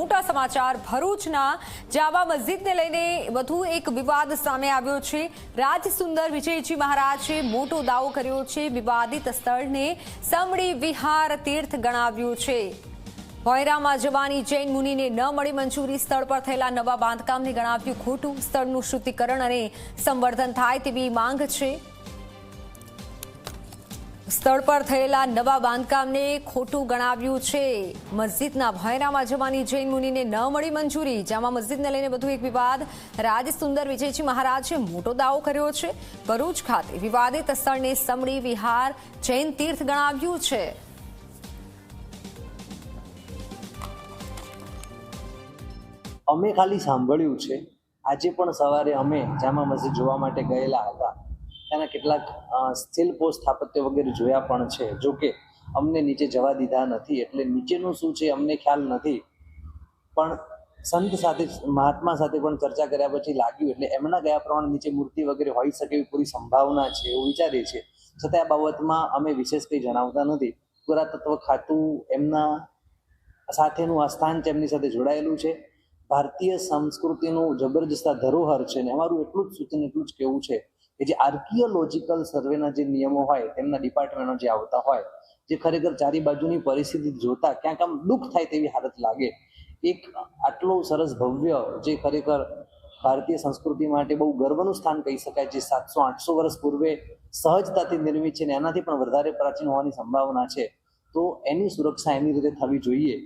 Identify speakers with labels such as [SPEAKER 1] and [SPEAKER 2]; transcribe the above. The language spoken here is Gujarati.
[SPEAKER 1] મોટા સમાચાર ભરૂચના જામા મસ્જિદને લઈને વધુ એક વિવાદ સામે આવ્યો છે। રાજસુંદર વિજયજી મહારાજે મોટો દાવો કર્યો છે। વિવાદિત સ્થળને સમડી વિહાર તીર્થ ગણાવ્યું છે। ભોયરામાં જવાની જૈન મુનિને ન મળી મંજૂરી। સ્થળ પર થયેલા નવા બાંધકામને ગણાવ્યું ખોટું। સ્થળનું શુદ્ધિકરણ અને સંવર્ધન થાય તેવી માંગ છે। સ્થળ પર થયેલા નવા બાંધકામને ખોટું ગણાવ્યું છે। મસ્જિદના ભોયરામાં જવાની જૈન મુનિને ન મળી મંજૂરી। જામા મસ્જિદને લઈને વધુ એક વિવાદ। રાજસુંદર વિજયજી મહારાજે મોટો દાવો કર્યો છે। ભરૂચ ખાતે વિવાદિત સ્થળને સમડી વિહાર જૈન તીર્થ ગણાવ્યું છે।
[SPEAKER 2] અમે ખાલી સાંભળ્યું છે। આજે પણ સવારે અમે જામા મસ્જિદ જોવા માટે ગયેલા હતા। ત્યાંના કેટલાક શિલ્પો સ્થાપત્ય વગેરે જોયા પણ છે। જો કે અમને નીચે જવા દીધા નથી, એટલે નીચેનું શું છે અમને ખ્યાલ નથી। પણ સંત સાથે, મહાત્મા સાથે પણ ચર્ચા કર્યા પછી લાગ્યું, એટલે એમના ગયા પ્રમાણે નીચે મૂર્તિ વગેરે હોઈ શકે એવી પૂરી સંભાવના છે એવું વિચારીએ છીએ। છતાં આ બાબતમાં અમે વિશેષ કંઈ જણાવતા નથી। પુરાતત્વ ખાતું એમના સાથેનું આ સ્થાન તેમની સાથે જોડાયેલું છે। ભારતીય સંસ્કૃતિનું જબરજસ્ત ધરોહર છે ને અમારું એટલું જ સૂચન, એટલું જ કહેવું છે કે જે આર્કિયોલોજીકલ સર્વેના જે નિયમો હોય, તેમના ડિપાર્ટમેન્ટો જે આવતા હોય, જે ખરેખર ચારી બાજુની પરિસ્થિતિ જોતા ક્યાંક આમ દુઃખ થાય તેવી હાલત લાગે। એક આટલું સરસ ભવ્ય, જે ખરેખર ભારતીય સંસ્કૃતિ માટે બહુ ગર્વનું સ્થાન કહી શકાય, જે 700-800 વર્ષ પૂર્વે સહજતાથી નિર્મિત છે ને એનાથી પણ વધારે પ્રાચીન હોવાની સંભાવના છે, તો એની સુરક્ષા એની રીતે થવી જોઈએ।